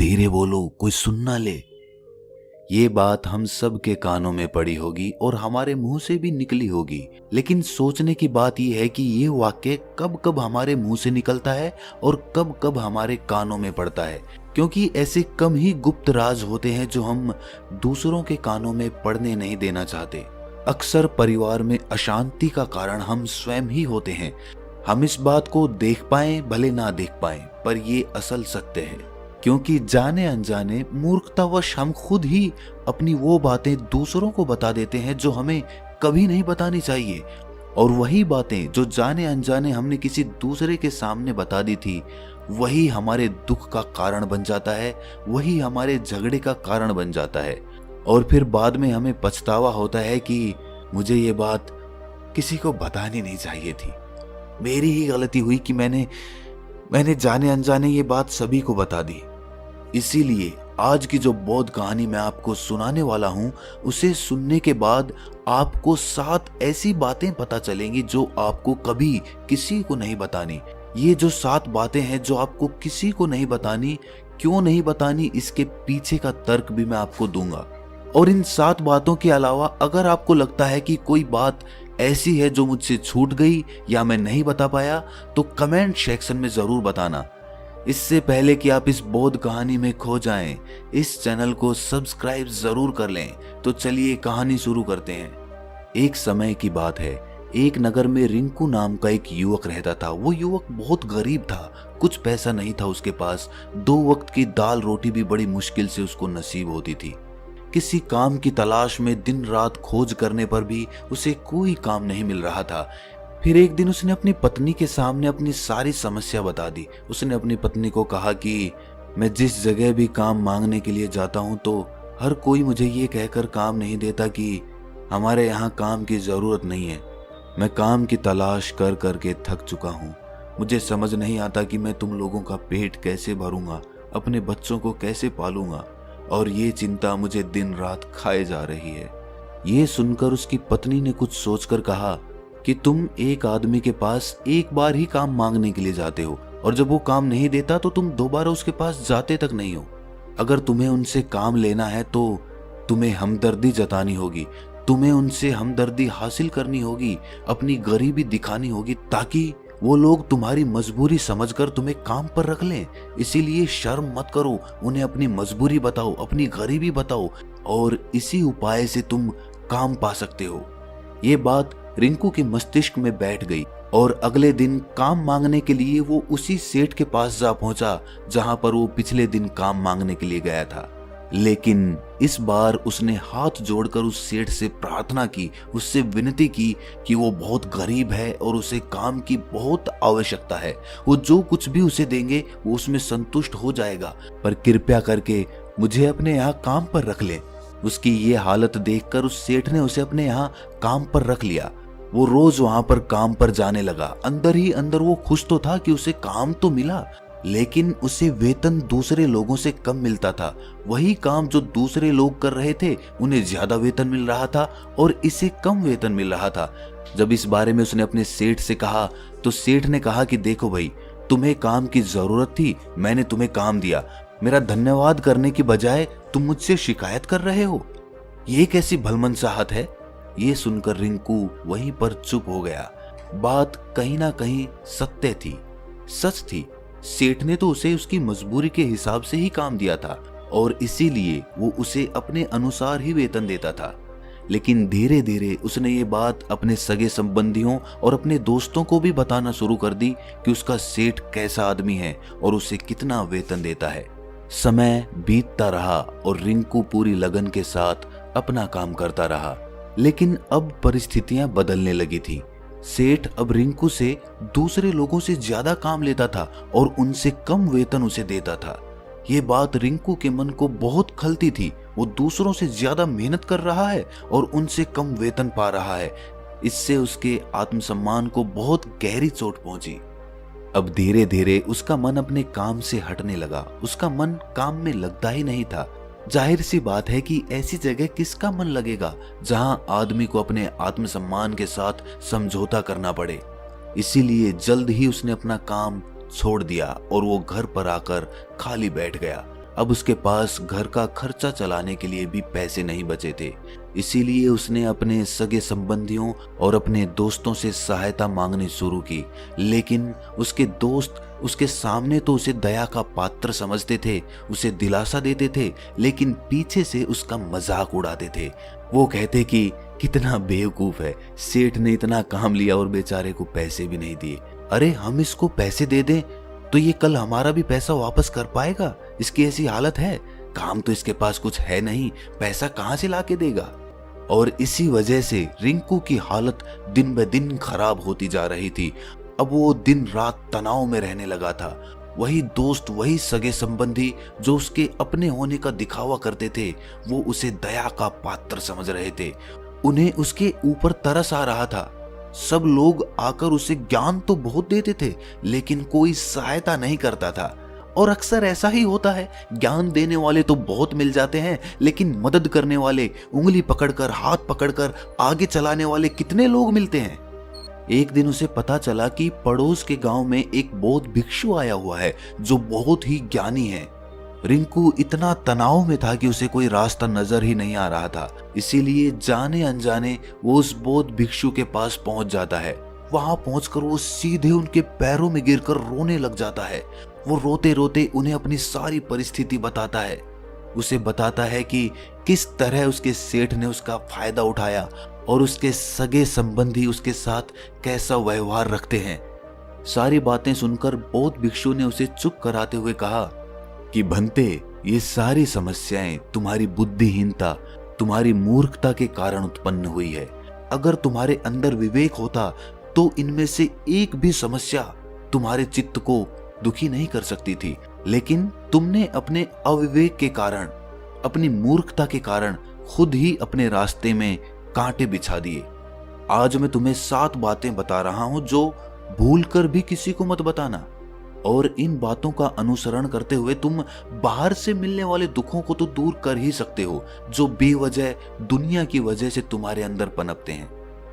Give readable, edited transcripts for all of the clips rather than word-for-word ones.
धीरे बोलो, कोई सुन ना ले। ये बात हम सब के कानों में पड़ी होगी और हमारे मुंह से भी निकली होगी, लेकिन सोचने की बात यह है कि ये वाक्य कब कब हमारे मुंह से निकलता है और कब कब हमारे कानों में पड़ता है, क्योंकि ऐसे कम ही गुप्त राज होते हैं जो हम दूसरों के कानों में पड़ने नहीं देना चाहते। अक्सर परिवार में अशांति का कारण हम स्वयं ही होते हैं। हम इस बात को देख पाए भले ना देख पाए, पर ये असल सत्य है, क्योंकि जाने अनजाने मूर्खतावश हम खुद ही अपनी वो बातें दूसरों को बता देते हैं जो हमें कभी नहीं बतानी चाहिए। और वही बातें जो जाने अनजाने हमने किसी दूसरे के सामने बता दी थी, वही हमारे दुख का कारण बन जाता है, वही हमारे झगड़े का कारण बन जाता है। और फिर बाद में हमें पछतावा होता है कि मुझे ये बात किसी को बतानी नहीं चाहिए थी, मेरी ही गलती हुई कि मैंने जाने अनजाने ये बात सभी को बता दी। इसीलिए आज की जो बौद्ध कहानी मैं आपको सुनाने वाला हूं, उसे सुनने के बाद आपको 7 ऐसी बातें पता चलेंगी जो आपको कभी किसी को नहीं बतानी। ये जो 7 बातें हैं जो आपको किसी को नहीं बतानी, क्यों नहीं बतानी, इसके पीछे का तर्क भी मैं आपको दूंगा। और इन 7 बातों के अलावा अगर आपको लगता है कि कोई बात ऐसी है जो मुझसे छूट गई या मैं नहीं बता पाया, तो कमेंट सेक्शन में जरूर बताना। इससे पहले कि आप इस बौद्ध कहानी में खो जाएं, इस चैनल को सब्सक्राइब जरूर कर लें। तो चलिए कहानी शुरू करते हैं। एक समय की बात है, एक नगर में रिंकू नाम का एक युवक रहता था। वो युवक बहुत गरीब था, कुछ पैसा नहीं था उसके पास। 2 वक्त की दाल रोटी भी बड़ी मुश्किल से उसको नसीब होती थी। किसी काम की तलाश में दिन रात खोज करने पर भी उसे कोई काम नहीं मिल रहा था। फिर एक दिन उसने अपनी पत्नी के सामने अपनी सारी समस्या बता दी। उसने अपनी पत्नी को कहा कि मैं जिस जगह भी काम मांगने के लिए जाता हूँ तो हर कोई मुझे ये कहकर काम नहीं देता कि हमारे यहाँ काम की ज़रूरत नहीं है। मैं काम की तलाश कर करके थक चुका हूँ। मुझे समझ नहीं आता कि मैं तुम लोगों का पेट कैसे भरूंगा, अपने बच्चों को कैसे पालूंगा, और ये चिंता मुझे दिन रात खाए जा रही है। ये सुनकर उसकी पत्नी ने कुछ सोचकर कहा कि तुम एक आदमी के पास एक बार ही काम मांगने के लिए जाते हो, और जब वो काम नहीं देता तो तुम दोबारा उसके पास जाते तक नहीं हो। अगर तुम्हें उनसे काम लेना है तो तुम्हें हमदर्दी जतानी होगी, तुम्हें उनसे हमदर्दी हासिल करनी होगी, अपनी गरीबी दिखानी होगी, ताकि वो लोग तुम्हारी मजबूरी समझकर तुम्हें काम पर रख लें। इसीलिए शर्म मत करो, उन्हें अपनी मजबूरी बताओ, अपनी गरीबी बताओ, और इसी उपाय से तुम काम पा सकते हो। ये बात रिंकू के मस्तिष्क में बैठ गई और अगले दिन काम मांगने के लिए वो उसी सेठ के पास जा पहुंचा जहां पर वो पिछले दिन काम मांगने के लिए गया था। लेकिन इस बार उसने हाथ जोड़कर उस सेठ से प्रार्थना की, उससे विनती की कि वो बहुत गरीब है और उसे काम की बहुत आवश्यकता है। वो जो कुछ भी उसे देंगे वो उसमें संतुष्ट हो जाएगा, पर कृपया करके मुझे अपने यहाँ काम पर रख ले। उसकी ये हालत देखकर उस सेठ ने उसे अपने यहाँ काम पर रख लिया। वो रोज वहां पर काम पर जाने लगा। अंदर ही अंदर वो खुश तो था कि उसे काम तो मिला, लेकिन उसे वेतन दूसरे लोगों से कम मिलता था। वही काम जो दूसरे लोग कर रहे थे उन्हें ज्यादा वेतन मिल रहा था और इसे कम वेतन मिल रहा था। जब इस बारे में उसने अपने सेठ से कहा तो सेठ ने कहा कि देखो भाई, तुम्हें काम की जरूरत थी, मैंने तुम्हें काम दिया, मेरा धन्यवाद करने की बजाय तुम मुझसे शिकायत कर रहे हो, ये कैसी भलमनसाहत है। ये सुनकर रिंकू वहीं पर चुप हो गया। बात कहीं ना कहीं सत्य थी, सच थी। सेठ ने तो उसे उसकी मजबूरी के हिसाब से ही काम दिया था और इसीलिए वो उसे अपने अनुसार ही वेतन देता था। लेकिन धीरे धीरे उसने ये बात अपने सगे संबंधियों और अपने दोस्तों को भी बताना शुरू कर दी कि उसका सेठ कैसा आदमी है और उसे कितना वेतन देता है। समय बीतता रहा और रिंकू पूरी लगन के साथ अपना काम करता रहा। लेकिन अब परिस्थितियां बदलने लगी थी। सेठ अब रिंकू से दूसरे लोगों से ज्यादा काम लेता था और उनसे कम वेतन उसे देता था। ये बात रिंकू के मन को बहुत खलती थी। वो दूसरों से ज्यादा मेहनत कर रहा है और उनसे कम वेतन पा रहा है। इससे उसके आत्मसम्मान को बहुत गहरी चोट पहुंची। अब धीरे धीरे उसका मन अपने काम से हटने लगा। उसका मन काम में लगता ही नहीं था। जाहिर सी बात है कि ऐसी जगह किसका मन लगेगा जहां आदमी को अपने आत्मसम्मान के साथ समझौता करना पड़े। इसीलिए जल्द ही उसने अपना काम छोड़ दिया और वो घर पर आकर खाली बैठ गया। अब उसके पास घर का खर्चा चलाने के लिए भी पैसे नहीं बचे थे। इसीलिए उसने अपने सगे संबंधियों और अपने दोस्तों से सहायता मांगनी शुरू की। लेकिन उसके दोस्त उसके सामने तो उसे दया का पात्र समझते थे, उसे दिलासा देते थे, लेकिन पीछे से उसका मजाक उड़ाते थे। वो कहते कि कितना बेवकूफ है, सेठ ने इतना काम लिया और बेचारे को पैसे भी नहीं दिए। अरे हम इसको पैसे दे दें तो ये कल हमारा भी पैसा वापस कर पाएगा? इसकी ऐसी हालत है, काम तो इसके पास कुछ है नहीं, पैसा कहां से लाके देगा? और इसी वजह से रिंकू की हालत दिन ब दिन खराब होती जा रही थी। अब वो दिन रात तनाव में रहने लगा था। वही दोस्त, वही सगे संबंधी जो उसके अपने होने का दिखावा करते थे, वो उसे दया का पात्र समझ रहे थे। उन्हें उसके ऊपर तरस आ रहा था। सब लोग आकर उसे ज्ञान तो बहुत देते थे, लेकिन कोई सहायता नहीं करता था। और अक्सर ऐसा ही होता है, ज्ञान देने वाले तो बहुत मिल जाते हैं, लेकिन मदद करने वाले, उंगली पकड़कर, हाथ पकड़कर आगे चलाने वाले कितने लोग मिलते हैं। एक दिन उसे पता चला कि पड़ोस के गांव में एक बौद्ध भिक्षु आया हुआ है जो बहुत ही ज्ञानी है। रिंकू इतना तनाव में था कि उसे कोई रास्ता नजर ही नहीं आ रहा था। इसीलिए जाने अनजाने वो उस बौद्ध भिक्षु के पास पहुंच जाता है। वहां पहुंचकर वो सीधे उनके पैरों में गिरकर रोने लग जाता है। वो रोते रोते उन्हें अपनी सारी परिस्थिति बताता है। उसे बताता है कि किस तरह उसके सेठ ने उसका फायदा उठाया और उसके सगे संबंधी उसके साथ कैसा व्यवहार रखते हैं। सारी बातें सुनकर बौद्ध भिक्षु ने उसे चुप कराते हुए कहा कि भंते, ये सारी समस्याएं तुम्हारी बुद्धिहीनता, तुम्हारी मूर्खता के कारण उत्पन्न हुई है। अगर तुम्हारे अंदर विवेक होता तो इनमें से एक भी समस्या तुम्हारे चित्त को दुखी नहीं कर सकती थी, लेकिन तुमने अपने अविवेक के कारण, अपनी मूर्खता के कारण खुद ही अपने रास्ते में कांटे बिछा दिए। आज मैं तुम्हें 7 बातें बता रहा हूं जो भूलकर भी किसी को मत बताना, और इन बातों का अनुसरण करते हुए तुम बाहर से मिलने वाले दुखों को तो दूर कर ही सकते हो जो बेवजह दुनिया की वजह से तुम्हारे अंदर पनपते हैं।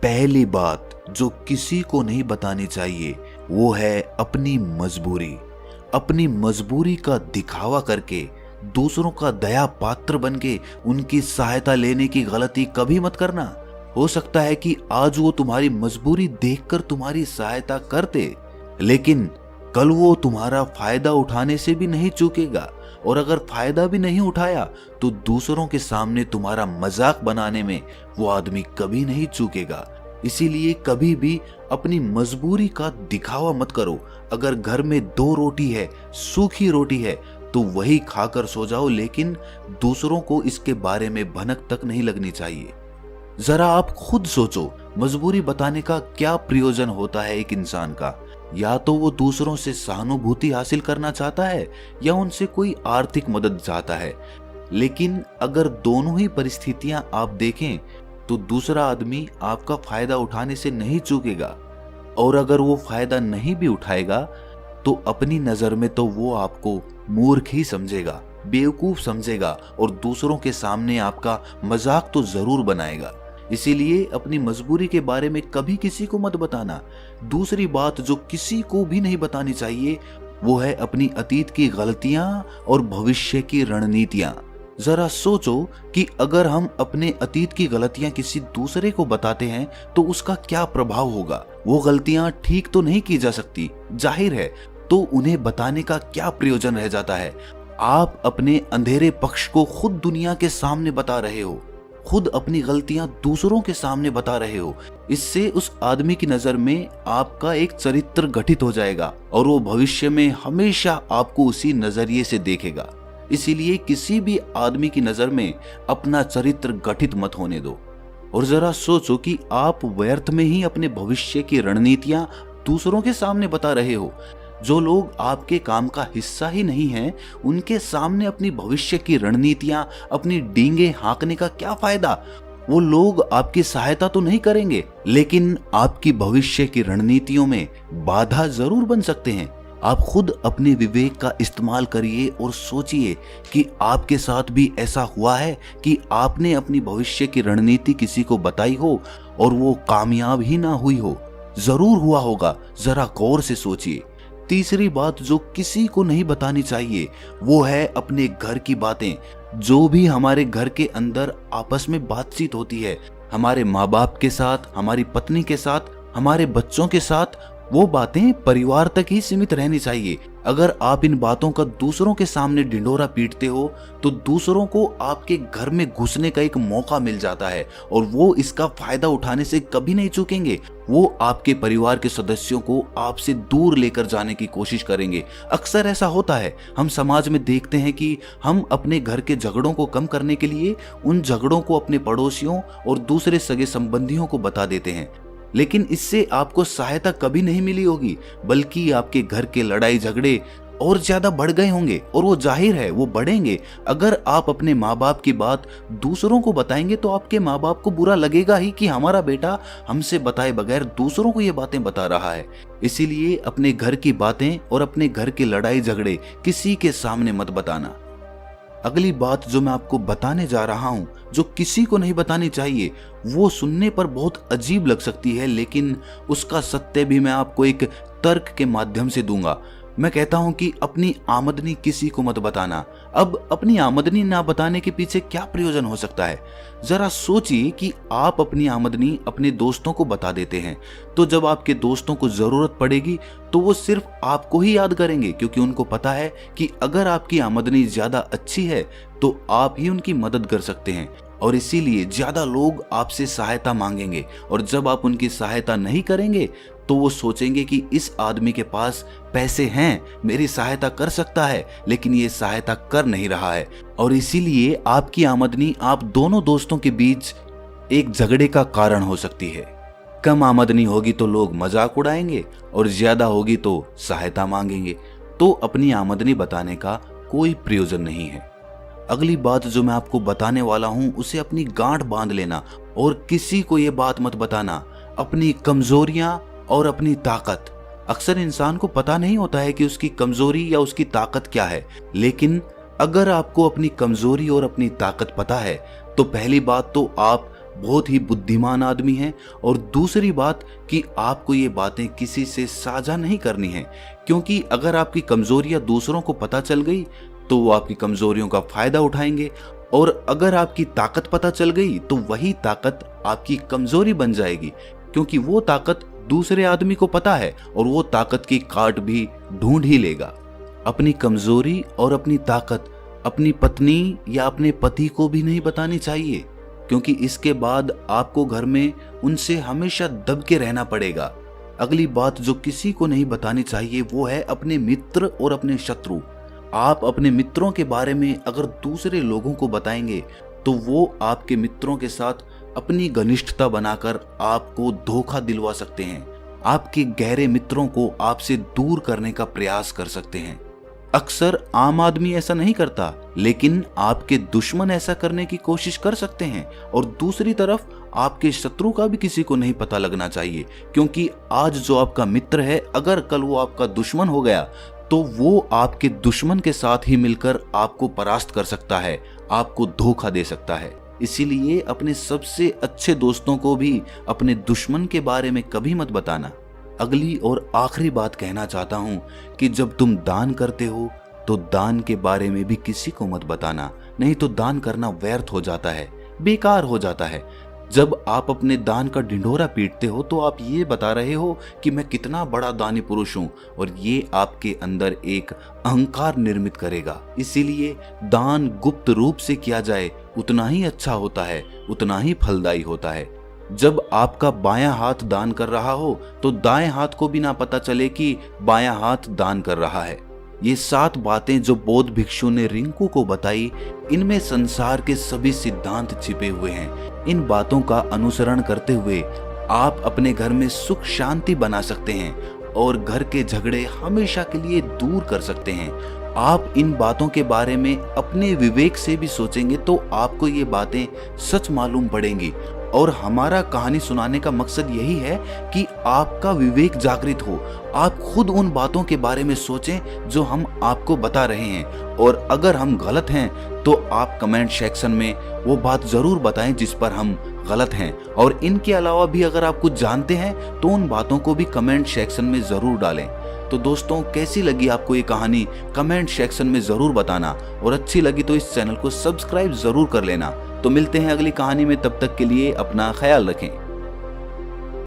पहली बात जो किसी को नहीं बतानी चाहिए वो है अपनी मजबूरी। अपनी मजबूरी का दिखावा करके, दूसरों का दया पात्र बनके उनकी सहायता लेने की गलती कभी मत करना। हो सकता है कि आज वो तुम्हारी मजबूरी देखकर तुम्हारी सहायता करते, लेकिन कल वो तुम्हारा फायदा उठाने से भी नहीं चूकेगा, और अगर फायदा भी नहीं उठाया तो दूसरों के सामने तुम्हारा मजाक बनाने में वो आदमी कभी नहीं चूकेगा। इसीलिए कभी भी अपनी मजबूरी का दिखावा मत करो। अगर घर में 2 रोटी है, सूखी रोटी है, तो वही खाकर सो जाओ, लेकिन दूसरों को इसके बारे में भनक तक नहीं लगनी चाहिए। जरा आप खुद सोचो, मजबूरी बताने का क्या प्रयोजन होता है एक इंसान का? या तो वो दूसरों से सहानुभूति हासिल करना चाहता है या उनसे कोई आर्थिक मदद चाहता है। लेकिन अगर दोनों ही परिस्थितियां आप देखें तो दूसरा आदमी आपका फायदा उठाने से नहीं चूकेगा, और अगर वो फायदा नहीं भी उठाएगा तो अपनी नजर में तो वो आपको मूर्ख ही समझेगा, बेवकूफ समझेगा, और दूसरों के सामने आपका मजाक तो जरूर बनाएगा। इसीलिए अपनी मजबूरी के बारे में कभी किसी को मत बताना। दूसरी बात जो किसी को भी नहीं बतानी चाहिए वो है अपनी अतीत की गलतियां और भविष्य की रणनीतियां। जरा सोचो कि अगर हम अपने अतीत की गलतियां किसी दूसरे को बताते हैं तो उसका क्या प्रभाव होगा। वो गलतियां ठीक तो नहीं की जा सकती, जाहिर है, तो उन्हें बताने का क्या प्रयोजन रह जाता है। आप अपने अंधेरे पक्ष को खुद दुनिया के सामने बता रहे हो, खुद अपनी गलतियां दूसरों के सामने बता रहे हो। इससे उस आदमी की नजर में आपका एक चरित्र गठित हो जाएगा और वो भविष्य में हमेशा आपको उसी नजरिए से देखेगा। इसीलिए किसी भी आदमी की नजर में अपना चरित्र गठित मत होने दो। और जरा सोचो कि आप व्यर्थ में ही अपने भविष्य की रणनीतियां दूसरों के सामने बता रहे हो। जो लोग आपके काम का हिस्सा ही नहीं हैं, उनके सामने अपनी भविष्य की रणनीतियां, अपनी डींगे हाँकने का क्या फायदा। वो लोग आपकी सहायता तो नहीं करेंगे, लेकिन आपकी भविष्य की रणनीतियों में बाधा जरूर बन सकते हैं। आप खुद अपने विवेक का इस्तेमाल करिए और सोचिए कि आपके साथ भी ऐसा हुआ है कि आपने अपनी भविष्य की रणनीति किसी को बताई हो और वो कामयाब ही ना हुई हो। जरूर हुआ होगा, जरा गौर से सोचिए। तीसरी बात जो किसी को नहीं बतानी चाहिए वो है अपने घर की बातें। जो भी हमारे घर के अंदर आपस में बातचीत होती है, हमारे माँ बाप के साथ, हमारी पत्नी के साथ, हमारे बच्चों के साथ, वो बातें परिवार तक ही सीमित रहनी चाहिए। अगर आप इन बातों का दूसरों के सामने ढिंढोरा पीटते हो तो दूसरों को आपके घर में घुसने का एक मौका मिल जाता है और वो इसका फायदा उठाने से कभी नहीं चूकेंगे। वो आपके परिवार के सदस्यों को आपसे दूर लेकर जाने की कोशिश करेंगे। अक्सर ऐसा होता है, हम समाज में देखते हैं कि हम अपने घर के झगड़ों को कम करने के लिए उन झगड़ों को अपने पड़ोसियों और दूसरे सगे संबंधियों को बता देते हैं, लेकिन इससे आपको सहायता कभी नहीं मिली होगी, बल्कि आपके घर के लड़ाई झगड़े और ज्यादा बढ़ गए होंगे और वो जाहिर है वो बढ़ेंगे। अगर आप अपने माँ बाप की बात दूसरों को बताएंगे तो आपके माँ बाप को बुरा लगेगा ही कि हमारा बेटा हमसे बताए बगैर दूसरों को ये बातें बता रहा है। इसीलिए अपने घर की बातें और अपने घर के लड़ाई झगड़े किसी के सामने मत बताना। अगली बात जो मैं आपको बताने जा रहा हूं, जो किसी को नहीं बतानी चाहिए, वो सुनने पर बहुत अजीब लग सकती है, लेकिन उसका सत्य भी मैं आपको एक तर्क के माध्यम से दूंगा। मैं कहता हूं कि अपनी आमदनी किसी को मत बताना। अब अपनी आमदनी ना बताने के पीछे क्या प्रयोजन हो सकता है? जरा सोचिए कि आप अपनी आमदनी अपने दोस्तों को बता देते हैं, तो जब आपके दोस्तों को जरूरत पड़ेगी तो वो सिर्फ आपको ही याद करेंगे, क्योंकि उनको पता है कि अगर आपकी आमदनी ज्यादा अच्छी है तो आप ही उनकी मदद कर सकते हैं और इसीलिए ज्यादा लोग आपसे सहायता मांगेंगे। और जब आप उनकी सहायता नहीं करेंगे तो वो सोचेंगे कि इस आदमी के पास पैसे हैं, मेरी सहायता कर सकता है, लेकिन ये सहायता कर नहीं रहा है। और इसीलिए आपकी आमदनी आप दोनों दोस्तों के बीच एक झगड़े का कारण हो सकती है। कम आमदनी होगी तो लोग मजाक उड़ाएंगे और ज्यादा होगी तो सहायता मांगेंगे। तो अपनी आमदनी बताने का कोई प्रयोजन नहीं है। अगली बात जो मैं आपको बताने वाला हूं उसे अपनी गांठ बांध लेना और किसी को ये बात मत बताना। अपनी कमजोरियां और अपनी ताकत। अक्सर इंसान को पता नहीं होता है कि उसकी कमजोरी या उसकी ताकत क्या है, लेकिन अगर आपको अपनी कमजोरी और अपनी ताकत पता है तो पहली बात तो आप बहुत ही बुद्धिमान आदमी हैं, और दूसरी बात कि आपको ये बातें किसी से साझा नहीं करनी है, क्योंकि अगर आपकी कमजोरियां दूसरों को पता चल गई तो वो आपकी कमजोरियों का फायदा उठाएंगे, और अगर आपकी ताकत पता चल गई तो वही ताकत आपकी कमजोरी बन जाएगी, क्योंकि वो ताकत दूसरे आदमी को पता है और वो ताकत की काट भी ढूंढ ही लेगा। अपनी कमजोरी और अपनी ताकत अपनी पत्नी या अपने पति को भी नहीं बतानी चाहिए, क्योंकि इसके बाद आपको घर में उनसे हमेशा दब के रहना पड़ेगा। अगली बात जो किसी को नहीं बतानी चाहिए वो है अपने मित्र और अपने शत्रु। आप अपने मित्रों के बारे में अगर दूसरे लोगों को बताएंगे तो वो आपके मित्रों के साथ अपनी घनिष्ठता बनाकर आपको धोखा दिलवा सकते हैं। आपके गहरे मित्रों को आपसे दूर करने का प्रयास कर सकते हैं। अक्सर आम आदमी ऐसा नहीं करता, लेकिन आपके दुश्मन ऐसा करने की कोशिश कर सकते हैं। और दूसरी तरफ आपके शत्रु का भी किसी को नहीं पता लगना चाहिए, क्योंकि आज जो आपका मित्र है अगर कल वो आपका दुश्मन हो गया तो वो आपके दुश्मन के साथ ही मिलकर आपको परास्त कर सकता है, आपको धोखा दे सकता है। इसीलिए अपने सबसे अच्छे दोस्तों को भी अपने दुश्मन के बारे में कभी मत बताना। अगली और आखिरी बात कहना चाहता हूं कि जब तुम दान करते हो तो दान के बारे में भी किसी को मत बताना, नहीं तो दान करना व्यर्थ हो जाता है, बेकार हो जाता है। जब आप अपने दान का ढिंढोरा पीटते हो तो आप ये बता रहे हो कि मैं कितना बड़ा दानी पुरुष हूं, और ये आपके अंदर एक अहंकार निर्मित करेगा। इसीलिए दान गुप्त रूप से किया जाए उतना ही अच्छा होता है, उतना ही फलदायी होता है। जब आपका बायां हाथ दान कर रहा हो तो दाएं हाथ को भी ना पता चले कि बायां हाथ दान कर रहा है। ये 7 बातें जो बौद्ध भिक्षु ने रिंकू को बताई, इनमें संसार के सभी सिद्धांत छिपे हुए हैं। इन बातों का अनुसरण करते हुए आप अपने घर में सुख शांति बना सकते हैं और घर के झगड़े हमेशा के लिए दूर कर सकते हैं। आप इन बातों के बारे में अपने विवेक से भी सोचेंगे तो आपको ये बातें सच मालूम पड़ेंगी। और हमारा कहानी सुनाने का मकसद यही है कि आपका विवेक जागृत हो, आप खुद उन बातों के बारे में सोचें जो हम आपको बता रहे हैं, और अगर हम गलत हैं तो आप कमेंट सेक्शन में वो बात जरूर बताएं जिस पर हम गलत हैं। और इनके अलावा भी अगर आप कुछ जानते हैं तो उन बातों को भी कमेंट सेक्शन में जरूर डालें। तो तो दोस्तों कैसी लगी आपको ये कहानी कमेंट सेक्शन में जरूर बताना, और अच्छी लगी तो इस चैनल को सब्सक्राइब जरूर कर लेना। तो मिलते हैं अगली कहानी में, तब तक के लिए अपना ख्याल रखें।